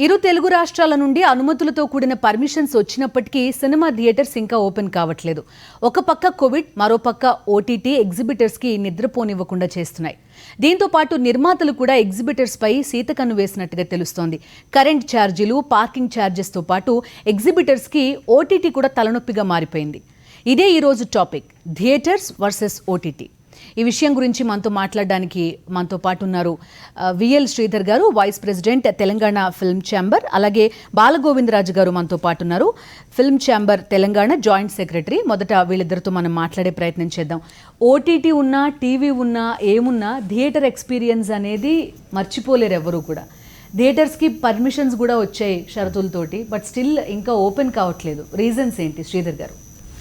ఇరు తెలుగు రాష్ట్రాల నుండి అనుమతులతో కూడిన పర్మిషన్స్ వచ్చినప్పటికీ సినిమా థియేటర్స్ ఇంకా ఓపెన్ కావట్లేదు. ఒక పక్క కోవిడ్, మరో పక్క ఓటీటీ ఎగ్జిబిటర్స్కి నిద్రపోనివ్వకుండా చేస్తున్నాయి. దీంతో పాటు నిర్మాతలు కూడా ఎగ్జిబిటర్స్ పై సీతకన్ను వేసినట్టుగా తెలుస్తోంది. కరెంట్ ఛార్జీలు, పార్కింగ్ ఛార్జెస్తో పాటు ఎగ్జిబిటర్స్కి ఓటీటీ కూడా తలనొప్పిగా మారిపోయింది. ఇదే ఈరోజు టాపిక్, థియేటర్స్ వర్సెస్ ఓటీటీ. ఈ విషయం గురించి మనతో మాట్లాడడానికి మనతో పాటు ఉన్నారు V L Sridhar garu, vice president Telangana film chamber. అలాగే బాలగోవిందరాజు గారు మనతో పాటు ఉన్నారు, film chamber Telangana joint secretary. మొదట వీళ్ళిద్దరితో మనం మాట్లాడే ప్రయత్నం చేద్దాం. ఓటీటీ ఉన్నా, టీవీ ఉన్నా, ఏమున్నా థియేటర్ ఎక్స్పీరియన్స్ అనేది మర్చిపోలేరు ఎవరు కూడా. థియేటర్స్కి పర్మిషన్స్ కూడా వచ్చాయి షరతులతోటి, బట్ స్టిల్ ఇంకా ఓపెన్ కావట్లేదు. రీజన్స్ ఏంటి శ్రీధర్ గారు?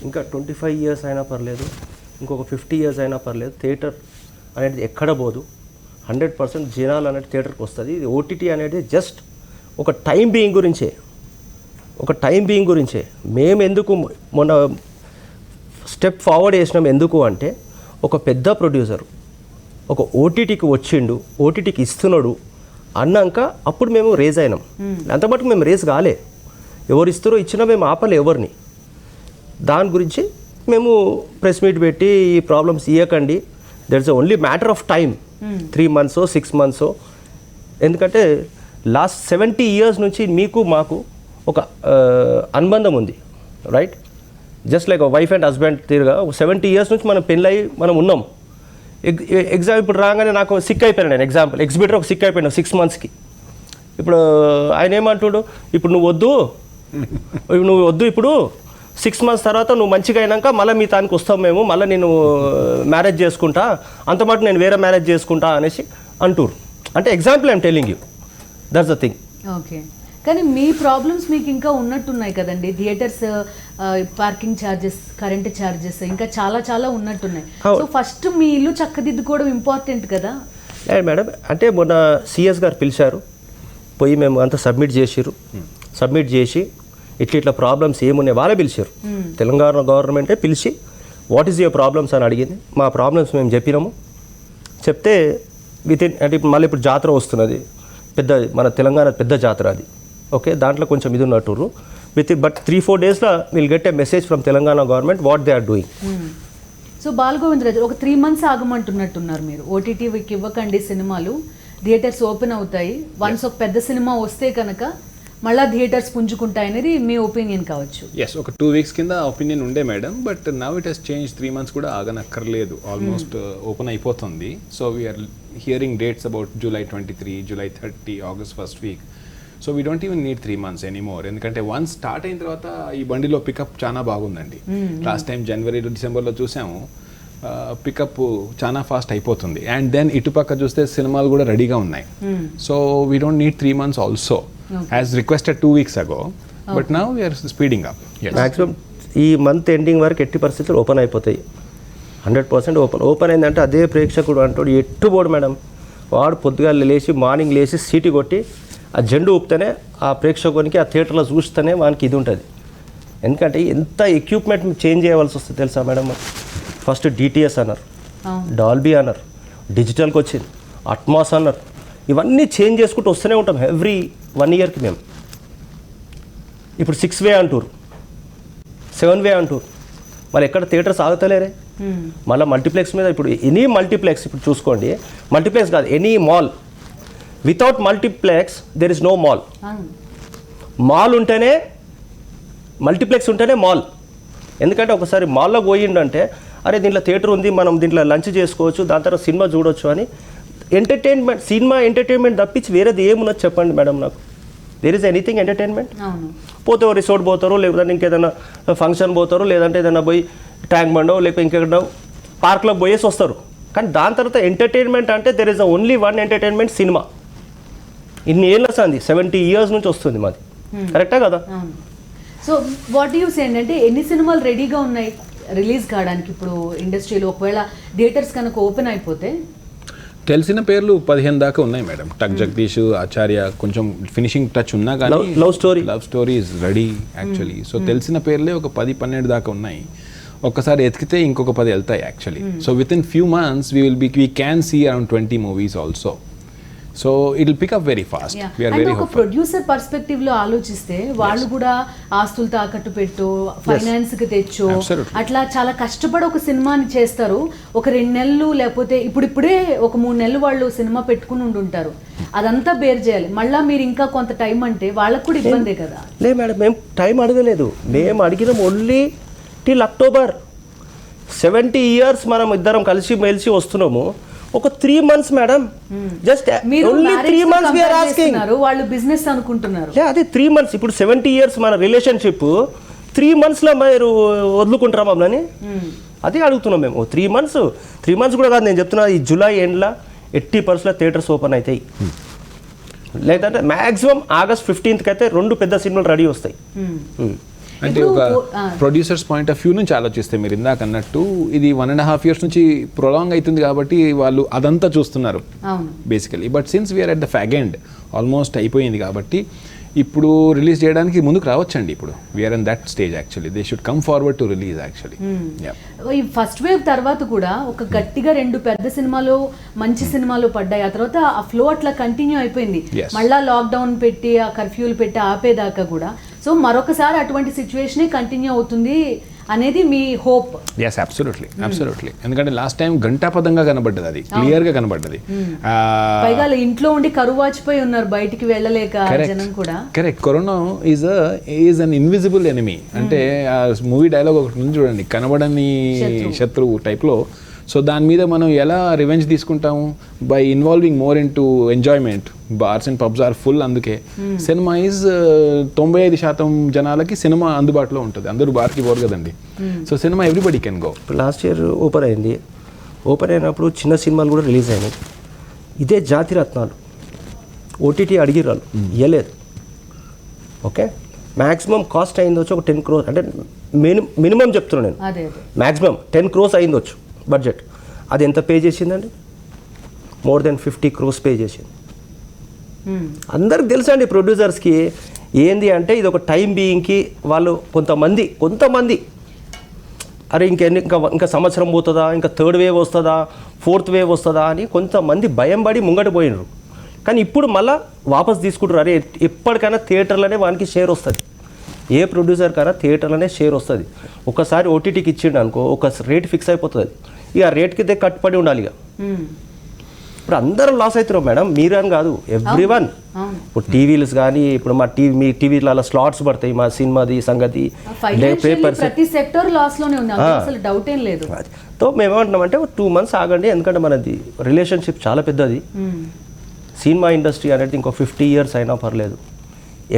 ఇంకా 25 years అయినా పర్లేదు, ఇంకొక 50 years అయినా పర్లేదు, థియేటర్ అనేది ఎక్కడ పోదు. 100% జనాలు అనేది థియేటర్కి వస్తుంది. ఇది ఓటీటీ అనేది జస్ట్ ఒక టైం బీయింగ్ గురించే మేము ఎందుకు మొన్న స్టెప్ ఫార్వర్డ్ చేసినాం. ఎందుకు అంటే ఒక పెద్ద ప్రొడ్యూసర్ ఒక ఓటీటీకి వచ్చిండు, ఓటీటీకి ఇస్తున్నాడు అన్నాక అప్పుడు మేము రేజ్ అయినాం. అంత మటుకు మేము రేజ్ కాలే, ఎవరు ఇస్తారో ఇచ్చినా మేము ఆపలే ఎవరిని. దాని గురించి మేము ప్రెస్ మీట్ పెట్టి ఈ ప్రాబ్లమ్స్ ఇవ్వకండి, there is only matter of time, 3 months 6 months. ఎందుకంటే లాస్ట్ 70 years నుంచి మీకు మాకు ఒక అనుబంధం ఉంది, right? Just like wife and husband తీరుగా 70 years నుంచి మనం పెళ్ళయి మనం ఉన్నాం. ఎగ్జామ్ ఇప్పుడు రాగానే నాకు సిక్ అయిపోయాను నేను, ఎగ్జాంపుల్ ఎగ్జిబిటర్ ఒక సిక్ అయిపోయాను 6 monthsకి. ఇప్పుడు ఆయన ఏమంటుడు, ఇప్పుడు నువ్వు వద్దు ఇప్పుడు 6 months తర్వాత నువ్వు మంచిగా అయినాక మళ్ళీ మీ తానికి వస్తాం మేము, మళ్ళీ నేను మ్యారేజ్ చేసుకుంటా, అంతమాట నేను వేరే మ్యారేజ్ చేసుకుంటా అనేసి అంటూరు. అంటే example I'm telling you, that's the thing. Okay, కానీ మీ ప్రాబ్లమ్స్ మీకు ఇంకా ఉన్నట్టున్నాయి కదండి. Theatres parking charges, current charges ఇంకా చాలా చాలా ఉన్నట్టున్నాయి. సో ఫస్ట్ మీ ఇల్లు చక్కదిద్దుకోవడం ఇంపార్టెంట్ కదా మేడం. అంటే మొన్న సిఎస్ గారు పిలిచారు, పోయి మేము అంతా సబ్మిట్ చేసి ఇట్లా ప్రాబ్లమ్స్ ఏమున్నాయి వాళ్ళే పిలిచారు. తెలంగాణ గవర్నమెంటే పిలిచి వాట్ ఈజ్ యువర్ ప్రాబ్లమ్స్ అని అడిగింది. మా ప్రాబ్లమ్స్ మేము చెప్పినాము. చెప్తే అంటే మళ్ళీ ఇప్పుడు జాతర వస్తున్నది, పెద్ద మన తెలంగాణ పెద్ద జాతర అది. ఓకే, దాంట్లో కొంచెం ఇది ఉన్నట్టు బట్ 3-4 daysలో will get a message from Telangana government what they are doing. So Balagovindaraju, ఒక 3 months ఆగమంటున్నట్టున్నారు మీరు. ఓటీటీకి ఇవ్వకండి సినిమాలు, థియేటర్స్ ఓపెన్ అవుతాయి. వన్స్ ఒక పెద్ద సినిమా వస్తే కనుక మళ్ళీ థియేటర్స్ పుంజుకుంటాయి అనేది మీ ఒపీనియన్ కావచ్చు. ఎస్, ఒక 2 weeks కింద ఒపీనియన్ ఉండే madam, but now it has change. 3 months కూడా ఆగనక్కర్లేదు, ఆల్మోస్ట్ ఓపెన్ అయిపోతుంది. So we're hearing dates about July 23, July 30, August 1st week. So we don't even need 3 months anymore. ఎందుకంటే once start అయిన తర్వాత ఈ బండిలో పికప్ చాలా బాగుందండి. లాస్ట్ టైం January to Decemberలో చూసాము, పికప్ చాలా ఫాస్ట్ అయిపోతుంది. అండ్ దెన్ ఇటుపక్క చూస్తే సినిమాలు కూడా రెడీగా ఉన్నాయి. So we don't need 3 months also, as requested 2 weeks ago, but now we are speeding up. Yes, maximum ఈ మంత్ ఎండింగ్ వరకు ఎట్టి పరిస్థితులు ఓపెన్ అయిపోతాయి. 100% ఓపెన్ అయిందంటే అదే ప్రేక్షకుడు అంటాడు ఎట్టుబోడు మేడం. వాడు పొద్దుగా మార్నింగ్ లేచి సీటీ కొట్టి ఆ జెండు ఊపితేనే ఆ ప్రేక్షకునికి ఆ థియేటర్లో చూస్తేనే వానికి ఇది ఉంటుంది. ఎందుకంటే ఎంత ఎక్విప్మెంట్ చేంజ్ చేయవలసి వస్తుంది తెలుసా మేడం. ఫస్ట్ DTS అన్నారు, డాల్బీ అన్నారు, డిజిటల్కి వచ్చింది, అట్మాస్ అన్నారు. ఇవన్నీ చేంజ్ చేసుకుంటూ వస్తూనే ఉంటాం ఎవ్రీ 1 yearకి. మేము ఇప్పుడు 6-way అంటారు, 7-way అంటారు, మళ్ళీ ఎక్కడ థియేటర్స్ ఆగుతలేరే. మళ్ళీ మల్టీప్లెక్స్ మీద ఇప్పుడు ఎనీ మల్టీప్లెక్స్ ఇప్పుడు చూసుకోండి, మల్టీప్లెక్స్ కాదు any mall, without multiplex there is no mall. Mall ఉంటేనే మల్టీప్లెక్స్ ఉంటేనే మాల్. ఎందుకంటే ఒకసారి మాల్లో పోయిండంటే అరే దీంట్లో థియేటర్ ఉంది, మనం దీంట్లో లంచ్ చేసుకోవచ్చు, దాని తర్వాత సినిమా చూడొచ్చు అని ఎంటర్టైన్మెంట్, సినిమా ఎంటర్టైన్మెంట్ తప్పించి వేరేది ఏమున్నది చెప్పండి మేడం నాకు. There is anything entertainment? పోతే రిసార్ట్ పోతారు, లేకపోతే ఇంకేదైనా ఫంక్షన్ పోతారు, లేదంటే ఏదైనా పోయి ట్యాంక్ బండో లేకపోతే ఇంకెక్కడ పార్క్లోకి పోయేసి వస్తారు. కానీ దాని తర్వాత ఎంటర్టైన్మెంట్ అంటే there is only one entertainment, cinema. ఇన్ని ఏళ్ళ సంది 70 years నుంచి వస్తుంది మాది, కరెక్టా కదా? సో వాట్ యూ సే అంటే ఎన్ని సినిమాలు రెడీగా ఉన్నాయి రిలీజ్ కావడానికి ఇప్పుడు ఇండస్ట్రీలో? ఒకవేళ థియేటర్స్ కనుక ఓపెన్ అయిపోతే తెలిసిన పేర్లు 15 దాకా ఉన్నాయి మేడం. టక్ జగదీష్, ఆచార్య, కొంచెం ఫినిషింగ్ టచ్ ఉన్నా కానీ love story is ready actually. So తెలిసిన పేర్లే ఒక 10-12 దాకా ఉన్నాయి. ఒక్కసారి ఎతికితే ఇంకొక 10 వెళ్తాయి actually. So within few months we can see around 20 movies also. So it will pick up very fast. We're and very ఒక ప్రొడ్యూసర్ పర్స్పెక్టివ్ లో ఆలోచిస్తే వాళ్ళు కూడా ఆస్తులు తాకట్టు పెట్టు, ఫైనాన్స్ కి తెచ్చు, అట్లా చాలా కష్టపడి ఒక సినిమాని చేస్తారు. ఒక 2 నెలలు లేకపోతే ఇప్పుడే ఒక 3 నెలలు వాళ్ళు సినిమా పెట్టుకుని ఉండుంటారు. అదంతా బేర్ చేయాలి. మళ్ళీ మీరు ఇంకా కొంత టైం అంటే వాళ్ళకు కూడా ఇబ్బందే కదా. లే మేడం, మేము టైం అడగలేదు. మేము అడిగినాం ఓన్లీ టిల్ అక్టోబర్. 70 years మనం ఇద్దరం కలిసి మెలిసి వస్తున్నాము. ఒక 3 months madam, just only 3 months we are asking. వాళ్ళు బిజినెస్ అనుకుంటున్నారు. అదే 3 months. ఇప్పుడు 70 years మన రిలేషన్షిప్ 3 months లో మీరు వదులుకుంటారా మమ్మల్ని? అదే అడుగుతున్నాం మేము. 3 months కూడా కాదు, నేను చెప్తున్నా ఈ జూలై ఎండ్లో 80% థియేటర్స్ ఓపెన్ అవుతాయి. లేదంటే మ్యాక్సిమం August 15th అయితే 2 పెద్ద సినిమాలు రెడీ వస్తాయి. అంటే ఒక ప్రొడ్యూసర్స్ పాయింట్ ఆఫ్ వ్యూ నుంచి ఆలోచిస్తే మీరు ఇందాక అన్నట్టు ఇది 1.5 years నుంచి ప్రొలాంగ్ అవుతుంది కాబట్టి వాళ్ళు అదంతా చూస్తున్నారు basically. But since we are at the fag end, almost అయిపోయింది కాబట్టి ఇప్పుడు రిలీజ్ చేయడానికి ముందుకు రావచ్చండి. ఇప్పుడు we are in that stage. Actually they should come forward to release actually. ఈ ఫస్ట్ వేవ్ తర్వాత కూడా ఒక గట్టిగా 2 పెద్ద సినిమాలు మంచి సినిమాలు పడ్డాయి. ఆ తర్వాత ఆ ఫ్లో అట్లా కంటిన్యూ అయిపోయింది. మళ్ళా లాక్డౌన్ పెట్టి ఆ కర్ఫ్యూలు పెట్టి ఆపేదాకా కూడా. సో మరొకసారి అటువంటి సిచ్యువేషనే కంటిన్యూ అవుతుంది అనేది మీ హోప్? Yes, absolutely. ఎందుకంటే లాస్ట్ టైం గంటాపదంగా కనబడ్డది, అది క్లియర్ గా కనబడ్డది. పైగా ఇంట్లో ఉండి కరువు వాచిపోయి ఉన్నారు, బయటికి వెళ్ళలేక జనం కూడా. Correct. Corona is an invisible enemy. అంటే ఆ మూవీ డైలాగ్ ఒకటి ఉంది చూడండి, కనబడని శత్రువు టైప్లో. సో దాని మీద మనం ఎలా రివెంజ్ తీసుకుంటాము? By involving more in to enjoyment. Bars and pubs are full. అందుకే సినిమా ఈజ్ 95% జనాలకి సినిమా అందుబాటులో ఉంటుంది. అందరూ బార్కి పోరు కదండి. So cinema everybody can go. Last year open అయింది. ఓపెన్ అయినప్పుడు చిన్న సినిమాలు కూడా రిలీజ్ అయినాయి. ఇదే జాతిరత్నాలు ఓటీటీ అడిగిరాలు ఇవ్వలేదు. ఓకే, మ్యాక్సిమం కాస్ట్ అయిందొచ్చు ఒక 10 crores. అంటే మినిమం చెప్తున్నాను నేను, మ్యాక్సిమం 10 crores అయిందొచ్చు బడ్జెట్. అది ఎంత పే చేసిందండి? మోర్ దెన్ 50 crores పే చేసింది. అందరికి తెలుసా అండి ప్రొడ్యూసర్స్కి ఏంది అంటే ఇది ఒక టైం బీయింగ్కి వాళ్ళు కొంతమంది అరే ఇంకా సంవత్సరం పోతుందా, ఇంకా 3rd wave వస్తుందా, 4th wave వస్తుందా అని కొంతమంది భయం పడి ముంగట పోయినరు. కానీ ఇప్పుడు మళ్ళీ వాపస్ తీసుకుంటారు. అరే ఎప్పటికైనా థియేటర్లోనే వానికి షేర్ వస్తుంది. ఏ ప్రొడ్యూసర్ కైనా థియేటర్లోనే షేర్ వస్తుంది. ఒకసారి ఓటీటీకి ఇచ్చిండు అనుకో, ఒక రేట్ ఫిక్స్ అయిపోతుంది. ఇక ఆ రేట్కి కట్టుబడి ఉండాలి. ఇక ఇప్పుడు అందరూ లాస్ అవుతున్నారు మేడం, మీరు అని కాదు, ఎవ్రీవన్. ఇప్పుడు టీవీలు కానీ ఇప్పుడు మీ టీవీలలో స్లాట్స్ పడతాయి, మా సినిమాది సంగతి ప్రతి సెక్టర్ లాస్ లోనే ఉంది, అసలు డౌట్ ఏం లేదు. సో మేమేమంటున్నామంటే 2 months ఆగండి, ఎందుకంటే మనది రిలేషన్షిప్ చాలా పెద్దది. సినిమా ఇండస్ట్రీ అనేది ఇంకో 50 years అయినా పర్లేదు.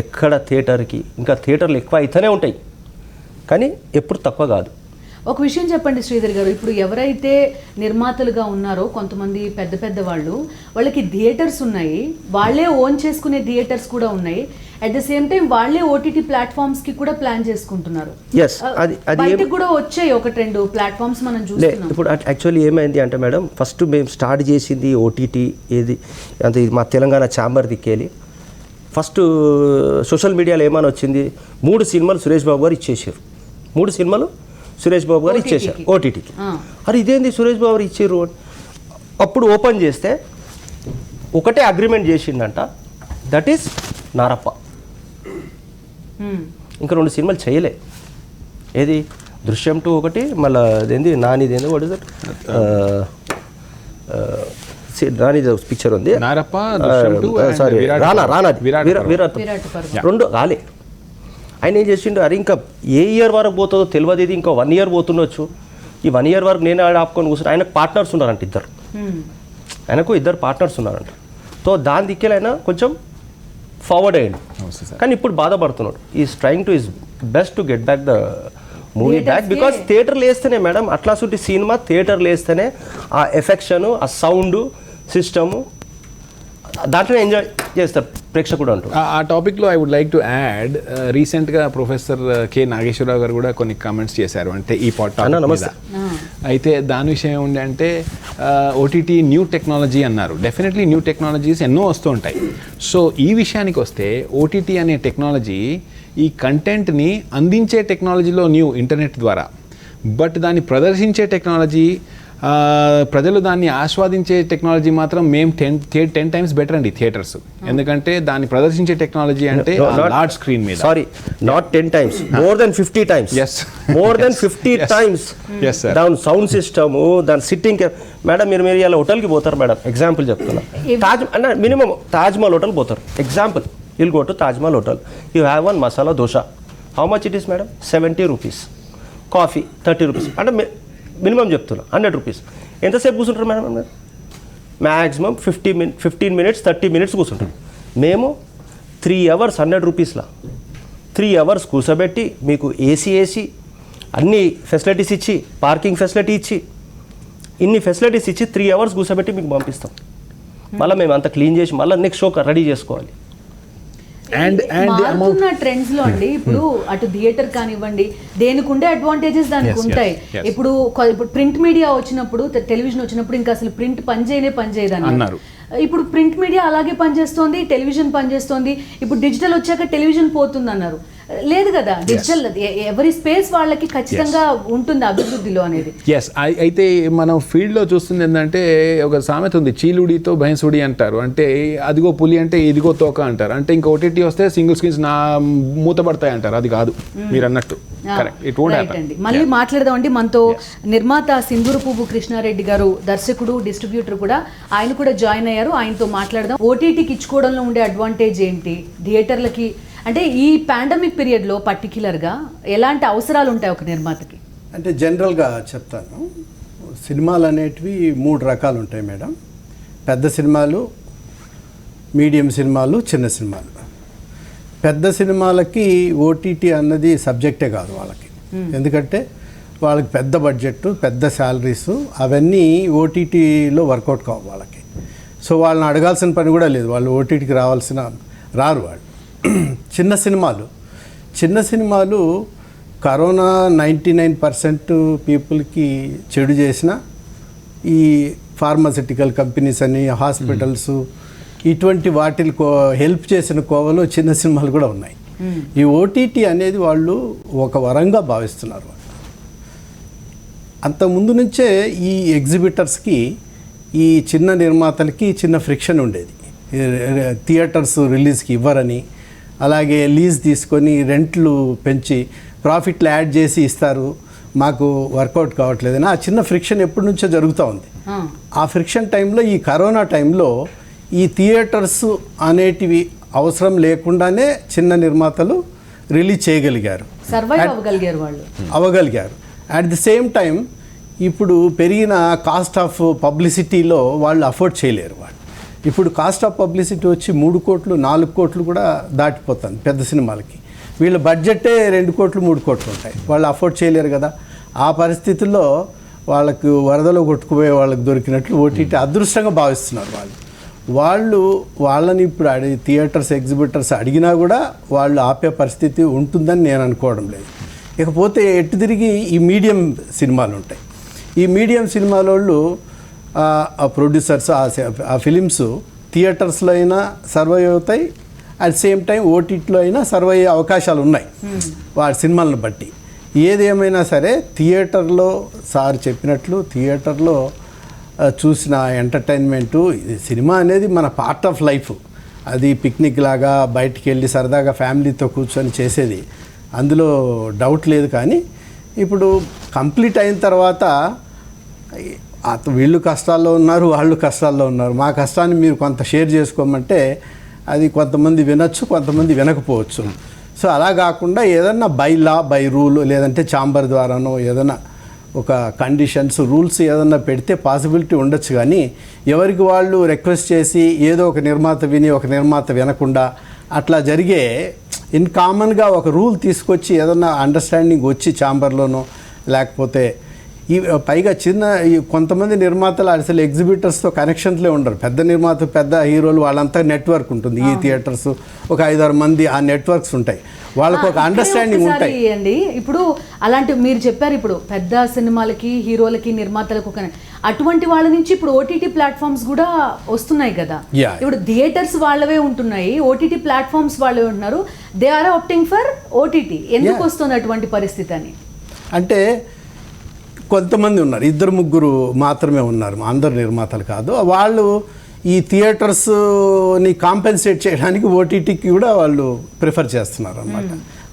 ఎక్కడ థియేటర్కి ఇంకా థియేటర్లు ఎక్కువ అయితేనే ఉంటాయి, కానీ ఎప్పుడు తక్కువ కాదు. ఒక విషయం చెప్పండి శ్రీధర్ గారు, ఇప్పుడు ఎవరైతే నిర్మాతలుగా ఉన్నారో కొంతమంది పెద్ద వాళ్ళు, వాళ్ళకి థియేటర్స్ ఉన్నాయి, వాళ్ళే ఓన్ చేసుకునే థియేటర్స్ కూడా ఉన్నాయి. అట్ ద సేమ్ టైం వాళ్ళే ఓటీటీ ప్లాట్ఫామ్స్ కి కూడా ప్లాన్ చేసుకుంటున్నారు. బయటకు కూడా వచ్చాయి 1-2 ప్లాట్ఫామ్స్ మనం చూస్తున్నాం. ఇప్పుడు యాక్చువల్లీ ఏమైంది అంటే మేడం, ఫస్ట్ మేము స్టార్ట్ చేసింది ఓటీటీ ఏది అంటే మా తెలంగాణ ఛాంబర్ దిక్కేలి. ఫస్ట్ సోషల్ మీడియాలో ఏమైనా వచ్చింది, 3 సినిమాలు సురేష్ బాబు గారు ఇచ్చేసారు. 3 సినిమాలు సురేష్ బాబు గారు ఇచ్చేసారు ఓటీటీకి. అరే ఇదేంది సురేష్ బాబు గారు ఇచ్చారు. అప్పుడు ఓపెన్ చేస్తే ఒకటే అగ్రిమెంట్ చేసిండంట, దట్ ఈస్ నారప్ప. ఇంకా 2 సినిమాలు చేయలే. ఏది దృశ్యం 2 ఒకటి, మళ్ళీ అదేంది నానిదేంది వాట్ ఇస్ దట్ రాని పిక్చర్ ఉంది, సారీ విరాట్ 2 రాలే. ఆయన ఏం చేసిండు, అరే ఇంకా ఏ ఇయర్ వరకు పోతుందో తెలియదు, ఇది ఇంకా 1 year పోతుండొచ్చు, ఈ 1 year వరకు నేను ఆపుకొని కూర్చుని. ఆయనకు పార్ట్నర్స్ ఉన్నారంట, ఆయనకు 2 పార్ట్నర్స్ ఉన్నారంట. సో దాని దిక్కేలా ఆయన కొంచెం ఫార్వర్డ్ అయ్యిండు. కానీ ఇప్పుడు బాధపడుతున్నాడు. Is trying to is best to get back the movie back. Because థియేటర్లు వేస్తేనే మేడం, అట్లాంటి సినిమా థియేటర్లు వేస్తేనే ఆ ఎఫెక్షను, ఆ సౌండ్ సిస్టము దాంట్లో ఎంజాయ్ చేస్తారు ప్రేక్షకుడు అంటూ. ఆ టాపిక్లో I would like to add, రీసెంట్గా ప్రొఫెసర్ కె నాగేశ్వరరావు గారు కూడా కొన్ని కామెంట్స్ చేశారు, అంటే ఈ నమస్తే. అయితే దాని విషయం ఏముంది అంటే ఓటీటీ న్యూ టెక్నాలజీ అన్నారు. డెఫినెట్లీ న్యూ టెక్నాలజీస్ ఎన్నో వస్తూ ఉంటాయి. సో ఈ విషయానికి వస్తే ఓటీటీ అనే టెక్నాలజీ ఈ కంటెంట్ని అందించే టెక్నాలజీలో న్యూ, ఇంటర్నెట్ ద్వారా. బట్ దాన్ని ప్రదర్శించే టెక్నాలజీ ప్రజలు దాన్ని ఆస్వాదించే టెక్నాలజీ మాత్రం మేము 10 టైమ్స్ బెటర్ అండి థియేటర్స్, ఎందుకంటే దాన్ని ప్రదర్శించే టెక్నాలజీ అంటే లార్జ్ స్క్రీన్ మీద. Sorry, not 10 times, more than 50 times. Yes. More than 50 times. Yes, sir. దాని సౌండ్ సిస్టమ్, దాని సిట్టింగ్. మేడం మీరు ఇలా హోటల్కి పోతారు మేడం, ఎగ్జాంపుల్ చెప్తున్నా. మినిమం తాజ్ మహల్ హోటల్ పోతారు, example. you'll go to Taj Mahal hotel, you have one masala dosa. How much it is madam? 70 rupees. Coffee 30 rupees. అంటే minimum చెప్తున్నా 100 rupees. ఎంతసేపు కూర్చుంటారు మేడం? మ్యాక్సిమం 15 minutes 30 minutes కూర్చుంటారు. మేము 3 hours 100 rupeesలా 3 hours కూర్చోబెట్టి మీకు ఏసీ అన్ని ఫెసిలిటీస్ ఇచ్చి, పార్కింగ్ ఫెసిలిటీ ఇచ్చి, ఇన్ని ఫెసిలిటీస్ ఇచ్చి 3 hours కూర్చోబెట్టి మీకు పంపిస్తాం. మళ్ళీ మేము అంతా క్లీన్ చేసి మళ్ళీ నెక్స్ట్ షో రెడీ చేసుకోవాలి. మారుతున్న ట్రెండ్స్ లో అండి, ఇప్పుడు అటు థియేటర్ కానివ్వండి, దేనికి ఉండే అడ్వాంటేజెస్ దానికి ఉంటాయి. ఇప్పుడు ప్రింట్ మీడియా వచ్చినప్పుడు, టెలివిజన్ వచ్చినప్పుడు ఇంకా అసలు ప్రింట్ పనిచేయదని అన్నారు. ఇప్పుడు ప్రింట్ మీడియా అలాగే పనిచేస్తోంది, టెలివిజన్ పనిచేస్తోంది. ఇప్పుడు డిజిటల్ వచ్చాక టెలివిజన్ పోతుంది అన్నారు. లేదు కదా, డిజిటల్ ఎవరి స్పేస్ వాళ్ళకి ఖచ్చితంగా ఉంటుంది అభివృద్ధిలో అనేది. ఎస్, అయితే మనం ఫీల్డ్లో చూస్తుంది ఏంటంటే ఒక సామెత ఉంది, చీలుడితో భైంసుడి అంటారు. అంటే అదిగో పులి అంటే ఇదిగో తోక అంటారు. అంటే ఇంకా ఓటీటీ వస్తే సింగిల్ స్క్రీన్స్ మూతపడతాయి అంటారు. అది కాదు మీరు అన్నట్టు. మళ్ళీ మాట్లాడదామండి. మనతో నిర్మాత సింధూరు పువ్వు కృష్ణారెడ్డి గారు, దర్శకుడు, డిస్ట్రిబ్యూటర్ కూడా, ఆయన కూడా జాయిన్ అయ్యారు. ఆయనతో మాట్లాడదాం. ఓటీటీకి ఇచ్చుకోవడంలో ఉండే అడ్వాంటేజ్ ఏంటి, థియేటర్లకి అంటే ఈ పాండమిక్ పీరియడ్లో పర్టిక్యులర్గా ఎలాంటి అవసరాలు ఉంటాయి ఒక నిర్మాతకి? అంటే జనరల్గా చెప్తాను, సినిమాలు అనేటివి 3 రకాలు ఉంటాయి మేడం. పెద్ద సినిమాలు, మీడియం సినిమాలు, చిన్న సినిమాలు. పెద్ద సినిమాలకి ఓటీటీ అన్నది సబ్జెక్టే కాదు వాళ్ళకి. ఎందుకంటే వాళ్ళకి పెద్ద బడ్జెట్, పెద్ద శాలరీస్, అవన్నీ ఓటీటీలో వర్కౌట్ కావు వాళ్ళకి. సో వాళ్ళని అడగాల్సిన పని కూడా లేదు, వాళ్ళు ఓటీటీకి రారు వాళ్ళు. చిన్న సినిమాలు కరోనా 99% పీపుల్కి చెడు చేసిన ఈ ఫార్మాసిటికల్ కంపెనీస్ అని, హాస్పిటల్స్, ఇటువంటి వాటిని హెల్ప్ చేసిన కోవలో చిన్న సినిమాలు కూడా ఉన్నాయి. ఈ ఓటీటీ అనేది వాళ్ళు ఒక వరంగా భావిస్తున్నారు. అంత ముందు నుంచే ఈ ఎగ్జిబిటర్స్కి, ఈ చిన్న నిర్మాతలకి చిన్న ఫ్రిక్షన్ ఉండేది. థియేటర్స్ రిలీజ్కి ఇవ్వరని, అలాగే లీజ్ తీసుకొని రెంట్లు పెంచి ప్రాఫిట్లు యాడ్ చేసి ఇస్తారు, మాకు వర్కౌట్ కావట్లేదని ఆ చిన్న ఫ్రిక్షన్ ఎప్పటి నుంచో జరుగుతూ ఉంది. ఆ ఫ్రిక్షన్ టైంలో, ఈ కరోనా టైంలో ఈ థియేటర్స్ అనేటివి అవసరం లేకుండానే చిన్న నిర్మాతలు రిలీజ్ చేయగలిగారు, అవ్వగలిగారు. అట్ ది సేమ్ టైం ఇప్పుడు పెరిగిన కాస్ట్ ఆఫ్ పబ్లిసిటీలో వాళ్ళు అఫోర్డ్ చేయలేరు. వాళ్ళు ఇప్పుడు కాస్ట్ ఆఫ్ పబ్లిసిటీ వచ్చి 3 కోట్లు 4 కోట్లు కూడా దాటిపోతుంది పెద్ద సినిమాలకి. వీళ్ళ బడ్జెటే 2 కోట్లు 3 కోట్లు ఉంటాయి, వాళ్ళు అఫోర్డ్ చేయలేరు కదా. ఆ పరిస్థితుల్లో వాళ్ళకు వరదలో కొట్టుకుపోయే వాళ్ళకి దొరికినట్లు ఓటీటీ అదృష్టంగా భావిస్తున్నారు వాళ్ళని ఇప్పుడు థియేటర్స్, ఎగ్జిబిటర్స్ అడిగినా కూడా వాళ్ళు ఆపే పరిస్థితి ఉంటుందని నేను అనుకోవడం లేదు. ఇకపోతే ఎటు తిరిగి ఈ మీడియం సినిమాలు ఉంటాయి. ఈ మీడియం సినిమాల వాళ్ళు ఆ ప్రొడ్యూసర్స్, ఆ ఫిలిమ్స్ థియేటర్స్లో అయినా సర్వైవ్ అవుతాయి, అట్ సేమ్ టైం ఓటీటీలో అయినా సర్వైవ్ అయ్యే అవకాశాలు ఉన్నాయి వాడి సినిమాలను బట్టి. ఏదేమైనా సరే థియేటర్లో సార్ చెప్పినట్లు థియేటర్లో చూసిన ఎంటర్టైన్మెంటు, సినిమా అనేది మన పార్ట్ ఆఫ్ లైఫ్. అది పిక్నిక్ లాగా బయటికి వెళ్ళి సరదాగా ఫ్యామిలీతో కూర్చొని చేసేది, అందులో డౌట్ లేదు. కానీ ఇప్పుడు కంప్లీట్ అయిన తర్వాత వీళ్ళు కష్టాల్లో ఉన్నారు, వాళ్ళు కష్టాల్లో ఉన్నారు. మా కష్టాన్ని మీరు కొంత షేర్ చేసుకోమంటే అది కొంతమంది వినొచ్చు, కొంతమంది వినకపోవచ్చు. సో అలా కాకుండా ఏదన్నా బై లా, బై రూల్, లేదంటే ఛాంబర్ ద్వారానో ఏదైనా ఒక కండిషన్స్, రూల్స్ ఏదన్నా పెడితే పాసిబిలిటీ ఉండొచ్చు. కానీ ఎవరికి వాళ్ళు రిక్వెస్ట్ చేసి ఏదో ఒక నిర్మాత విని ఒక నిర్మాత వినకుండా అట్లా జరిగే ఇన్ కామన్గా ఒక రూల్ తీసుకొచ్చి ఏదన్నా అండర్స్టాండింగ్ వచ్చి ఛాంబర్లోనో, లేకపోతే ఈ పైగా కొంతమంది నిర్మాతలు అసలు ఎగ్జిబిటర్స్తో కనెక్షన్స్లే ఉండరు. పెద్ద నిర్మాత, పెద్ద హీరోలు, వాళ్ళంతా నెట్వర్క్ ఉంటుంది. ఈ థియేటర్స్ ఒక 5-6 మంది ఆ నెట్వర్క్స్ ఉంటాయి, వాళ్ళకు ఒక అండర్స్టాండింగ్ ఉంటాయి అండి. ఇప్పుడు అలాంటి మీరు చెప్పారు, ఇప్పుడు పెద్ద సినిమాలకి, హీరోలకి, నిర్మాతలకు అటువంటి వాళ్ళ నుంచి ఇప్పుడు ఓటీటీ ప్లాట్ఫామ్స్ కూడా వస్తున్నాయి కదా. ఇప్పుడు థియేటర్స్ వాళ్ళవే ఉంటున్నాయి, ఓటీటీ ప్లాట్ఫామ్స్ వాళ్ళే ఉంటున్నారు. They are opting for OTT. ఎందుకు వస్తుంది అటువంటి పరిస్థితి అని? అంటే కొంతమంది ఉన్నారు, 2-3 మాత్రమే ఉన్నారు, అందరు నిర్మాతలు కాదు. వాళ్ళు ఈ థియేటర్స్ని కాంపెన్సేట్ చేయడానికి ఓటీటీకి కూడా వాళ్ళు ప్రిఫర్ చేస్తున్నారు అన్నమాట.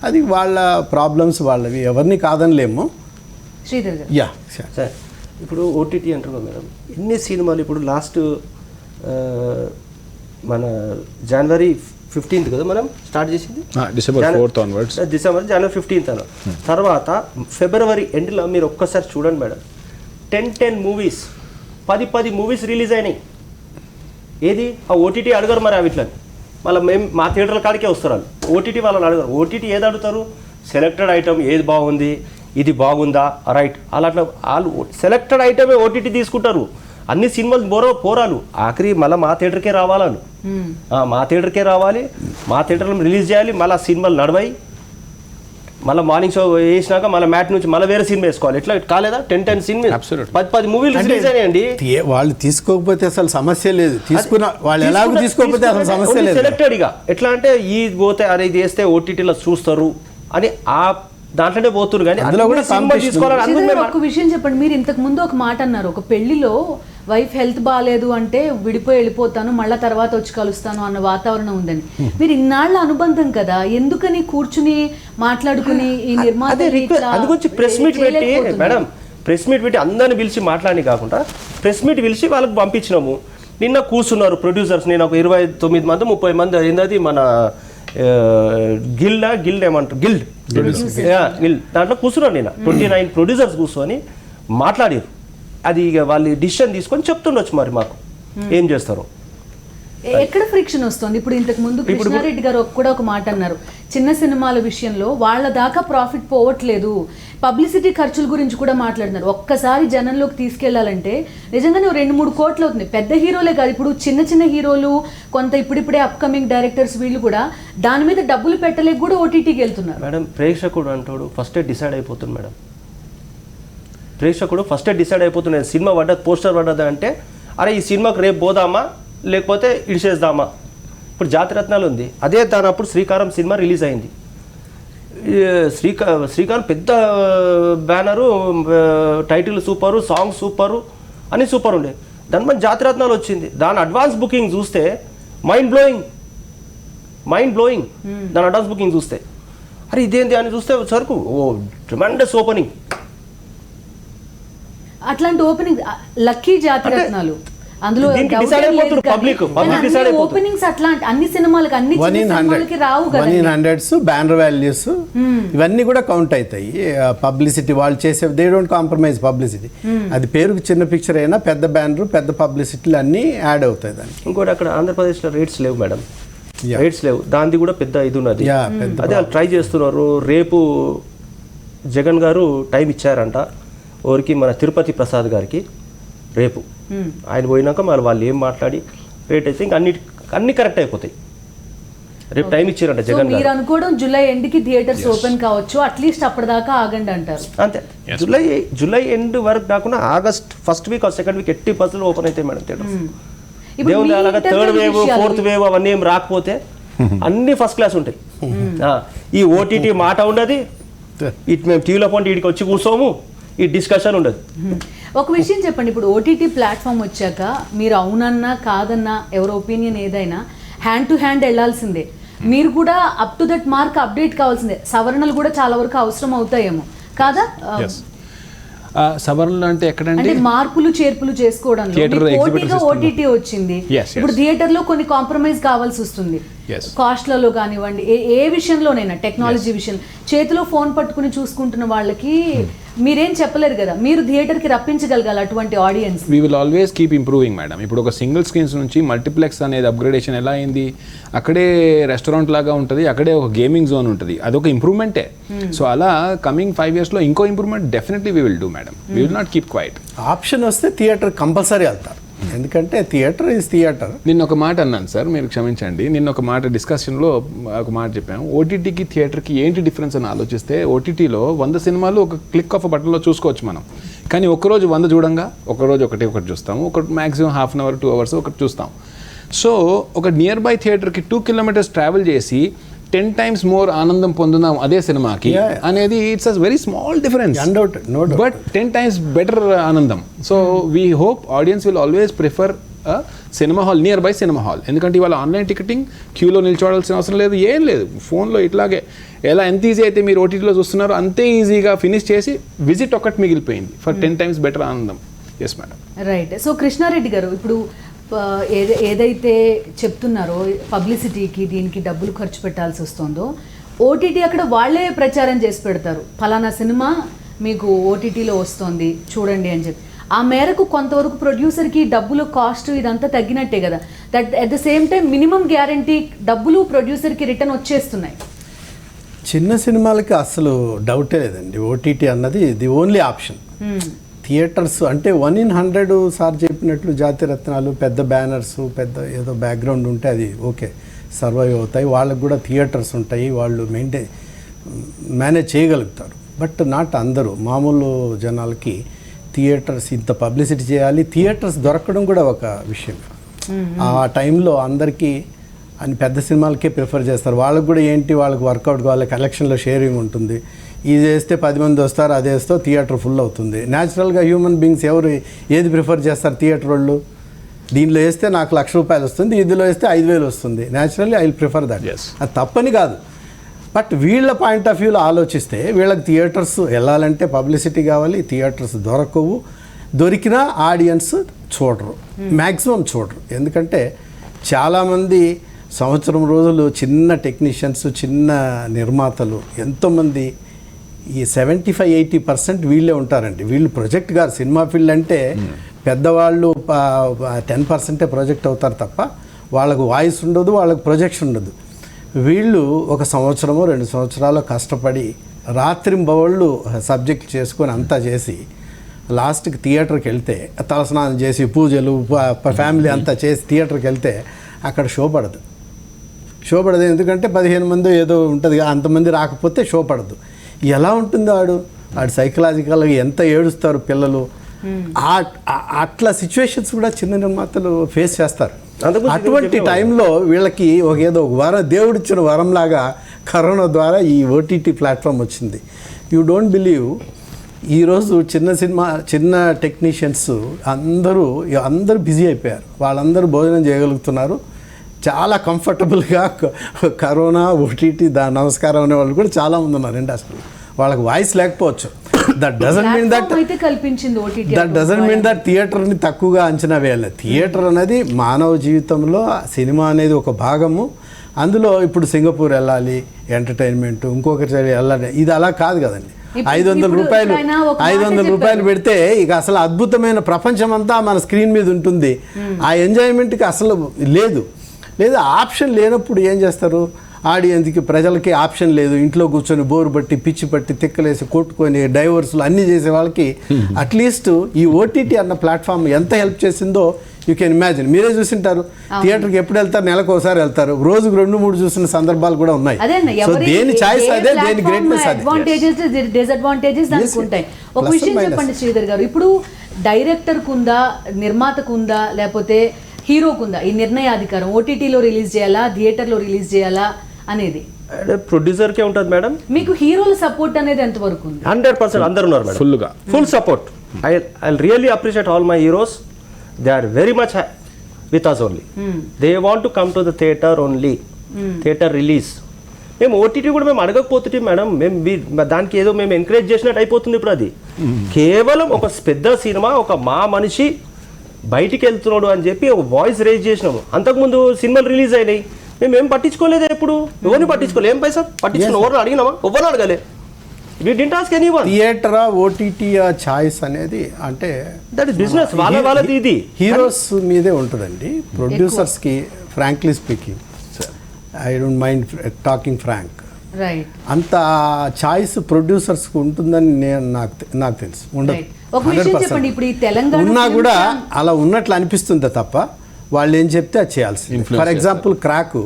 అది వాళ్ళ ప్రాబ్లమ్స్ వాళ్ళవి, ఎవరిని కాదనిలేము. శ్రీధర్ గారు. యా సార్ ఇప్పుడు ఓటీటీ అంటారు మేడం, ఎన్ని సినిమాలు ఇప్పుడు లాస్ట్ మన జనవరి 15th కదా మనం స్టార్ట్ చేసింది, December 4th onwards. జనవరి 15th అన్న తర్వాత ఫిబ్రవరి ఎండ్లో మీరు ఒక్కసారి చూడండి మేడం, 10 మూవీస్ 10 మూవీస్ రిలీజ్ అయినాయి. ఏది ఆ ఓటీటీ అడగరు మరి అవిట్లని, మళ్ళీ మేము మా థియేటర్ల కాడికే వస్తారు వాళ్ళు, ఓటీటీ వాళ్ళని అడగరు. ఓటీటీ ఏది అడుగుతారు, సెలెక్టెడ్ ఐటమ్ ఏది బాగుంది, ఇది బాగుందా, రైట్, అట్లా వాళ్ళు సెలెక్టెడ్ ఐటమే ఓటీటీ తీసుకుంటారు. అన్ని సినిమాలు పోరాలు ఆఖరి మళ్ళీ మా థియేటర్కే రావాలను, మా థియేటర్కే రావాలి, మా థియేటర్లో రిలీజ్ చేయాలి, మళ్ళీ సినిమాలు నడవాయి, మళ్ళీ మార్నింగ్ షో వేసినాక మళ్ళీ మ్యాట్ నుంచి మళ్ళీ వేరే సినిమా వేసుకోవాలి. ఎట్లా కాలేదా? 10 సినిమా 10 మూవీలు రిలీజ్ అయినాయండి. వాళ్ళు తీసుకోకపోతే అసలు సమస్య లేదు, తీసుకున్న వాళ్ళు ఎలాగో తీసుకోకపోతే అసలు సమస్య లేదు. సెలెక్టెడ్ ఇక ఎట్లా అంటే ఈ పోతే అరే ఇది వేస్తే ఓటీటీలో చూస్తారు అని ఆ దాంట్లోనే పోతున్నారు. కానీ అందులో కూడా ఒక విషయం చెప్పండి, మీరు ఇంతకు ముందు ఒక మాట అన్నారు, ఒక పెళ్లిలో వైఫ్ హెల్త్ బాగాలేదు అంటే విడిపోయి వెళ్ళిపోతాను, మళ్ళీ తర్వాత వచ్చి కలుస్తాను అన్న వాతావరణం ఉందని. మీరు ఇన్నాళ్ళ అనుబంధం కదా, ఎందుకని కూర్చుని మాట్లాడుకుని ఈ నిర్మాత అందుకొచ్చి ప్రెస్ మీట్ పెట్టి మేడం, ప్రెస్ మీట్ పెట్టి అందరిని పిలిచి మాట్లాడి కాకుండా ప్రెస్ మీట్ పిలిచి వాళ్ళకి పంపించినాము. నిన్న కూర్చున్నారు ప్రొడ్యూసర్స్, నేను ఒక 29 మంది 30 మంది ఏంటది మన గిల్డ్ ఏమంటారు గిల్డ్ దాంట్లో కూర్చున్నాను నేను, 29 ప్రొడ్యూసర్స్ కూర్చొని మాట్లాడారు. అది ఇక వాళ్ళు డిసిషన్ తీసుకొని చెప్తుండొచ్చు మరి మాకు ఏం చేస్తారు. ఎక్కడ ఫ్రిక్షన్ వస్తుంది ఇప్పుడు? ఇంతకు ముందు కృష్ణారెడ్డి గారు కూడా ఒక మాట అన్నారు, చిన్న సినిమాల విషయంలో వాళ్ళ దాకా ప్రాఫిట్ పోవట్లేదు, పబ్లిసిటీ ఖర్చుల గురించి కూడా మాట్లాడుతున్నారు. ఒక్కసారి జనంలోకి తీసుకెళ్లాలంటే నిజంగానే 2-3 కోట్లు అవుతుంది. పెద్ద హీరోలే కాదు, ఇప్పుడు చిన్న హీరోలు, కొంత ఇప్పుడిప్పుడే అప్కమింగ్ డైరెక్టర్స్ వీళ్ళు కూడా దాని మీద డబ్బులు పెట్టలేక కూడా ఓటీటీకి వెళ్తున్నారు. మేడం ప్రేక్షకుడు అంటాడు ఫస్టే డిసైడ్ అయిపోతుంది మేడం, ప్రేక్షకుడు ఫస్టే డిసైడ్ అయిపోతున్నాడు. సినిమా పడ్డది, పోస్టర్ పడ్డది అంటే అరే ఈ సినిమాకి రేపు పోదామా లేకపోతే ఇడిచేద్దామా. ఇప్పుడు జాతిరత్నాలు ఉంది, అదే దాని అప్పుడు శ్రీకారం సినిమా రిలీజ్ అయింది. శ్రీకారం పెద్ద banner, title super, song super, అన్నీ సూపర్ ఉండే. దాని మన జాతిరత్నాలు వచ్చింది, దాని అడ్వాన్స్ బుకింగ్ చూస్తే మైండ్ బ్లోయింగ్ దాని అడ్వాన్స్ బుకింగ్ చూస్తే అరే ఇదేంటి అని చూస్తే సరుకు ఓ ట్రెమెండస్ ఓపెనింగ్. అట్లాంటి ఓపెనింగ్ లక్కీ జాతిరత్నాలు, అందులో ఓపెనింగ్స్ అట్లాంటి అన్ని సినిమాలకి అన్ని సినిమాలకి రావు కదా, 100s బ్యానర్ వాల్యూస్ ఇవన్నీ కూడా కౌంట్ అవుతాయి. పబ్లిసిటీ వాళ్ళు చేసే, దే డోంట్ కాంప్రమైజ్ పబ్లిసిటీ. అది పేరుకు చిన్న పిక్చర్ అయినా పెద్ద బ్యానర్ పెద్ద పబ్లిసిటీలు అన్నీ యాడ్ అవుతాయి దానికి. ఇంకోటి అక్కడ ఆంధ్రప్రదేశ్లో రేట్స్ లేవు మేడం, రేట్స్ లేవు, దానిది కూడా పెద్ద ఇది ఉన్నది. అదే వాళ్ళు ట్రై చేస్తున్నారు. రేపు జగన్ గారు టైం ఇచ్చారంట ఎవరికి, మన తిరుపతి ప్రసాద్ గారికి. రేపు ఆయన పోయినాక మరి వాళ్ళు ఏం మాట్లాడి రేట్ అయితే ఇంకా అన్ని కరెక్ట్ అయిపోతాయి. రేపు టైం ఇచ్చారంట జగన్ గారు. మీరు అనుకోవడం జూలై ఎండ్కి థియేటర్స్ ఓపెన్ కావచ్చు, అట్లీస్ట్ అప్పటిదాకా ఆగండి అంటారు. అంతే, జూలై ఎండ్ వరకు కాకుండా August first week second week 80% open అవుతాయి మేడం థియేటర్స్. దేవుని అలాగా 3rd వేవ్ 4th వేవ్ అవన్నీ ఏం రాకపోతే అన్ని ఫస్ట్ క్లాస్ ఉంటాయి. ఈ ఓటీటీ మాట ఉండదు, ఇటు మేము టీవీలో పోండి ఇటుకి వచ్చి కూర్చోము, ఈ డిస్కషన్ ఉండదు. ఒక విషయం చెప్పండి, ఇప్పుడు ఓటీటీ ప్లాట్ఫామ్ వచ్చాక మీరు అవునన్నా కాదన్నా ఎవరి ఒపీనియన్ ఏదైనా హ్యాండ్ టు హ్యాండ్ వెళ్లాల్సిందే. మీరు కూడా up to that mark update కావాల్సిందే. సవరణలు కూడా చాలా వరకు అవసరం అవుతాయేమో కాదా? సవరణలు అంటే ఎక్కడంటే మార్పులు చేర్పులు చేసుకోవడంలో ఓటీటీ వచ్చింది. ఇప్పుడు థియేటర్ లో కొన్ని కాంప్రమైజ్ కావాల్సి వస్తుంది, కాస్ట్లలో కానివ్వండి, ఏ విషయంలోనైనా, టెక్నాలజీ విషయం. చేతిలో ఫోన్ పట్టుకుని చూసుకుంటున్న వాళ్ళకి మీరేం చెప్పలేరు కదా, మీరు థియేటర్ కి రప్పించగలగాలి అటువంటి audience. We will always keep improving madam. ఇప్పుడు ఒక సింగిల్ స్క్రీన్స్ నుంచి మల్టీప్లెక్స్ అనేది అప్గ్రేడేషన్ ఎలా అయింది, అక్కడే రెస్టారెంట్ లాగా ఉంటుంది, అక్కడే ఒక గేమింగ్ జోన్ ఉంటుంది, అదొక ఇంప్రూవ్మెంటే. సో అలా కమింగ్ 5 yearsలో ఇంకో improvement definitely we will do madam. We will not keep quiet. Option వస్తే థియేటర్ కంపల్సరీ వెళ్తారు, ఎందుకంటే థియేటర్ ఈజ్ థియేటర్. నిన్న ఒక మాట అన్నాను సార్, మీరు క్షమించండి. నిన్న ఒక మాట డిస్కషన్లో ఒక మాట చెప్పాను, ఓటీటీకి థియేటర్కి ఏంటి డిఫరెన్స్ అని ఆలోచిస్తే, ఓటీటీలో 100 సినిమాలు ఒక క్లిక్ ఆఫ్ బటన్లో చూసుకోవచ్చు మనం. కానీ ఒకరోజు 100 చూడంగా ఒకరోజు ఒకటి చూస్తాము, ఒకటి మ్యాక్సిమం ½ hour 2 hours ఒకటి చూస్తాం. సో ఒక నియర్ బై థియేటర్కి 2 kilometers ట్రావెల్ చేసి 10 times మోర్ ఆనందం పొందుదాం అదే సినిమాకి Yeah. అనేది it's a very small difference, Undoubted, no doubt. But 10 times better ఆనందం. So we hope audience will always prefer cinema hall, near by cinema hall. ఎందుకంటే ఇవాళ ఆన్లైన్ టికెటింగ్ క్యూలో నిల్చోవాల్సిన అవసరం లేదు, ఏం లేదు. ఫోన్లో ఇట్లాగే ఎంత ఈజీ అయితే మీరు ఓటీటీలో చూస్తున్నారో అంతే ఈజీగా ఫినిష్ చేసి విజిట్ ఒక్కటి మిగిలిపోయింది ఫర్ 10 times బెటర్ ఆనందం. Yes madam. Right. So Krishnareddy garu, ఇప్పుడు ఏదైతే చెప్తున్నారో పబ్లిసిటీకి దీనికి డబ్బులు ఖర్చు పెట్టాల్సి వస్తుందో, ఓటీటీ అక్కడ వాళ్ళే ప్రచారం చేసి పెడతారు, ఫలానా సినిమా మీకు ఓటీటీలో వస్తుంది చూడండి అని చెప్పి. ఆ మేరకు కొంతవరకు ప్రొడ్యూసర్కి డబ్బులు కాస్ట్ ఇదంతా తగ్గినట్టే కదా. That at the same time minimum guarantee డబ్బులు ప్రొడ్యూసర్కి రిటర్న్ వచ్చేస్తున్నాయి. చిన్న సినిమాలకి అసలు డౌటే లేదండి, ఓటీటీ అన్నది ది ఓన్లీ ఆప్షన్. థియేటర్స్ అంటే 1 in 100 సార్ చెప్పినట్లు జాతిరత్నాలు, పెద్ద బ్యానర్స్, పెద్ద ఏదో బ్యాక్గ్రౌండ్ ఉంటే అది ఓకే సర్వైవ్ అవుతాయి, వాళ్ళకు కూడా థియేటర్స్ ఉంటాయి, వాళ్ళు మేనేజ్ చేయగలుగుతారు. బట్ నాట్ అందరూ, మామూలు జనాలకి థియేటర్స్ ఇంత పబ్లిసిటీ చేయాలి, థియేటర్స్ దొరకడం కూడా ఒక విషయం. ఆ టైంలో అందరికీ అని పెద్ద సినిమాలకే ప్రిఫర్ చేస్తారు. వాళ్ళకు కూడా ఏంటి, వాళ్ళకి వర్కౌట్ కావాలి, కలెక్షన్లో షేరింగ్ ఉంటుంది. ఇది వేస్తే 10 మంది వస్తారు, అది వేస్తే థియేటర్ ఫుల్ అవుతుంది. న్యాచురల్గా హ్యూమన్ బీయింగ్స్ ఎవరు ఏది ప్రిఫర్ చేస్తారు, థియేటర్ వాళ్ళు దీనిలో వేస్తే నాకు ₹1,00,000 వస్తుంది, ఇందులో వేస్తే 5,000 వస్తుంది, naturally I will prefer that. అది తప్పని కాదు, బట్ వీళ్ళ పాయింట్ ఆఫ్ వ్యూలో ఆలోచిస్తే వీళ్ళకి థియేటర్స్ వెళ్ళాలంటే పబ్లిసిటీ కావాలి, థియేటర్స్ దొరకవు, దొరికినా ఆడియన్స్ చూడరు, మ్యాక్సిమం చూడరు. ఎందుకంటే చాలామంది సంవత్సరం రోజులు చిన్న టెక్నీషియన్స్, చిన్న నిర్మాతలు ఎంతోమంది ఈ 75-80% వీళ్ళే ఉంటారండి. వీళ్ళు ప్రొజెక్ట్ గారు, సినిమా ఫీల్డ్ అంటే పెద్దవాళ్ళు 10% ప్రొజెక్ట్ అవుతారు తప్ప వాళ్ళకు వాయిస్ ఉండదు, వాళ్ళకు ప్రొజెక్షన్ ఉండదు. వీళ్ళు 1 సంవత్సరమో 2 సంవత్సరాలు కష్టపడి రాత్రింబవళ్ళు సబ్జెక్ట్ చేసుకొని అంతా చేసి లాస్ట్కి థియేటర్కి వెళ్తే తలస్నానం చేసి పూజలు ఫ్యామిలీ అంతా చేసి థియేటర్కి వెళ్తే అక్కడ షో పడదు. ఎందుకంటే 15 మంది ఏదో ఉంటుంది, అంతమంది రాకపోతే షో పడదు. ఎలా ఉంటుంది వాడు సైకలాజికల్గా ఎంత ఏడుస్తారు పిల్లలు. అట్లా సిచ్యువేషన్స్ కూడా చిన్న నిర్మాతలు ఫేస్ చేస్తారు. అటువంటి టైంలో వీళ్ళకి ఏదో ఒక వరం, దేవుడిచ్చిన వరంలాగా కరోనా ద్వారా ఈ ఓటీటీ ప్లాట్ఫామ్ వచ్చింది. యూ డోంట్ బిలీవ్, ఈరోజు చిన్న టెక్నీషియన్స్ అందరూ బిజీ అయిపోయారు. వాళ్ళందరూ భోజనం చేయగలుగుతున్నారు, చాలా కంఫర్టబుల్గా. కరోనా ఓటీటీ నమస్కారం అనే వాళ్ళు కూడా చాలామంది ఉన్నారు ఇండస్ట్రీలో. వాళ్ళకి వాయిస్ లేకపోవచ్చు, దట్ డజంట్ మీన్ దట్ థియేటర్ని తక్కువగా అంచనా వేయాలి. థియేటర్ అనేది మానవ జీవితంలో సినిమా అనేది ఒక భాగము. అందులో ఇప్పుడు సింగపూర్ వెళ్ళాలి ఎంటర్టైన్మెంట్, ఇంకొకటి వెళ్ళాలి, ఇది అలా కాదు కదండి. 500 రూపాయలు పెడితే ఇక అసలు అద్భుతమైన ప్రపంచం అంతా మన స్క్రీన్ మీద ఉంటుంది. ఆ ఎంజాయ్మెంట్కి అసలు లేదా ఆప్షన్ లేనప్పుడు ఏం చేస్తారు, ఆడియన్స్కి ప్రజలకి ఆప్షన్ లేదు, ఇంట్లో కూర్చొని బోరు బట్టి పిచ్చి పట్టి తిక్కలేసి కొట్టుకొని డైవర్స్లు అన్నీ చేసే వాళ్ళకి అట్లీస్ట్ ఈ ఓటీటీ అన్న ప్లాట్ఫామ్ ఎంత హెల్ప్ చేసిందో యూ కెన్ ఇమాజిన్. మీరే చూసింటారు, థియేటర్కి ఎప్పుడు వెళ్తారు, నెలకు ఒకసారి వెళ్తారు, రోజుకు 2-3 చూసిన సందర్భాలు కూడా ఉన్నాయి. సో దేని చాయిస్ అదే, దేని గ్రేట్నెస్ అదే. డిసడ్వాంటేజెస్ దానికి ఉంటాయి. ఒక విషయం చెప్పండి శ్రీధర్ గారు, ఇప్పుడు డైరెక్టర్కు ఉందా, నిర్మాతకు ఉందా, లేకపోతే హీరోకు ఉందా ఈ నిర్ణయాధికారం? ఓటీటీలో రిలీజ్ చేయాలా, థియేటర్లో రిలీజ్ చేయాలా అనేది ప్రొడ్యూసర్కే ఉంటుంది మేడం. మీకు హీరోల సపోర్ట్ అనేది ఎంతవరకు ఉంది? 100% అందరు ఉన్నారు madam, full support. I really appreciate all my heroes. They are very much with us only. They want to come to the theatre only, theatre release. మేము ఓటీటీ కూడా మేము అడగకపోతుంటే మేడం, మేము దానికి ఏదో మేము ఎంకరేజ్ చేసినట్టు అయిపోతుంది. ఇప్పుడు అది కేవలం ఒక పెద్ద సినిమా, ఒక మా మనిషి బయటికి వెళ్తున్నాడు అని చెప్పి ఒక వాయిస్ రేజ్ చేసినాము. అంతకుముందు సినిమాలు రిలీజ్ అయినాయి, మేము ఏం పట్టించుకోలేదే, ఎప్పుడు ఎవరిని పట్టించుకోలేదు. ఏం పైసా పట్టించుకున్నాం, ఎవరిని అడిగినామా? ఎవరిని అడగలే. థియేటరా ఓటీటీ చాయిస్ అనేది అంటే దట్ ఇస్ బిజినెస్, వాళ్ళది. ఇది హీరోస్ మీదే ఉంటుందండి. ప్రొడ్యూసర్స్కి frankly speaking, I don't mind talking frank, అంత చాయిస్ ప్రొడ్యూసర్స్కి ఉంటుందని నాకు తెలుసు. ఉండదు, ఉన్నా కూడా అలా ఉన్నట్లు అనిపిస్తుంది తప్ప వాళ్ళు ఏం చెప్తే అది చేయాల్సింది. ఫర్ ఎగ్జాంపుల్ క్రాక్,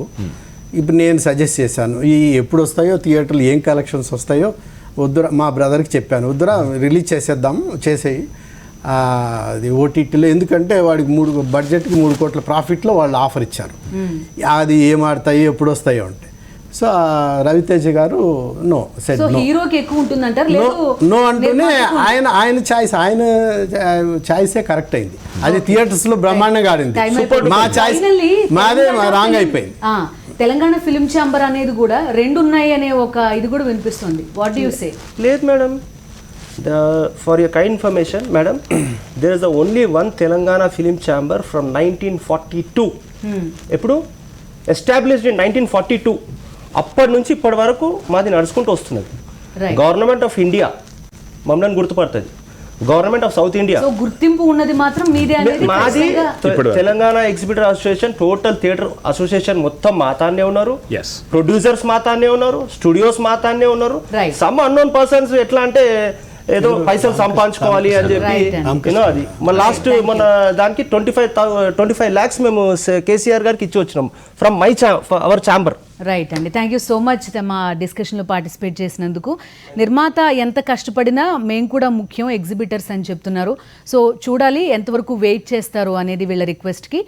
ఇప్పుడు నేను సజెస్ట్ చేశాను, ఎప్పుడు వస్తాయో థియేటర్లు, ఏం కలెక్షన్స్ వస్తాయో వద్దురా, మా బ్రదర్కి చెప్పాను, వద్దురా రిలీజ్ చేసేయి అది ఓటీటీలో, ఎందుకంటే వాడికి బడ్జెట్కి 3 కోట్ల ప్రాఫిట్లో వాళ్ళు ఆఫర్ ఇచ్చారు. అది ఏం ఆడతాయి, ఎప్పుడు వస్తాయో అంటే సో రవితేజ గారు నో సెడ్ సో నో హీరోకి ఎక్కువ ఉంటుందంటారు నో లేదు నో అంటూనే ఆయన చాయిసే కరెక్ట్ అయింది. అది థియేటర్స్ లో బ్రహ్మాండంగా ఆడింది. Time అయిపోయింది. మా చాయిస్ Finally, మాదే తెలంగాణ రాంగ్ film- అయిపోయింది. ఆ, తెలంగాణ ఫిల్మ్ ఛాంబర్ అనేది కూడా రెండు ఉన్నాయి అనే ఒక ఇది కూడా వినిపిస్తుంది. What do you say? లేదు madam, for your kind information madam, there is the only one Telangana film chamber from 1942. ఎప్పుడు ఎస్టాబ్లిష్డ్ ఇన్ 1942. అప్పటి నుంచి ఇప్పటి వరకు మాది నడుచుకుంటూ వస్తున్నది. Right. గవర్నమెంట్ ఆఫ్ ఇండియా మమ్మల్ని గుర్తుపడుతుంది, government of south India. So గుర్తింపు ఉన్నది మాత్రం మీదే అనేది మాది ఖచ్చితంగా. Telangana exhibitor association, total theatre association మొత్తం మాతాన్నే ఉన్నారు, Yes. ప్రొడ్యూసర్స్ మాతాన్నే ఉన్నారు, స్టూడియోస్ మాతాన్నే ఉన్నారు. Right. సమ్ అన్నోన్ పర్సన్స్ ఎట్లా అంటే ఏదో పైసలు సంపాదించుకోవాలి అని చెప్పి Right, and- అది మన లాస్ట్ మన దానికి 25 lakhs మేము కేసీఆర్ గారికి ఇచ్చి వచ్చినాం ఫ్రమ్ అవర్ ఛాంబర్. రైట్ అండి, థ్యాంక్ యూ సో మచ్ మా డిస్కషన్లో పార్టిసిపేట్ చేసినందుకు. నిర్మాత ఎంత కష్టపడినా మేము కూడా ముఖ్యం ఎగ్జిబిటర్స్ అని చెప్తున్నారు. సో చూడాలి ఎంతవరకు వెయిట్ చేస్తారు అనేది వీళ్ళ రిక్వెస్ట్కి.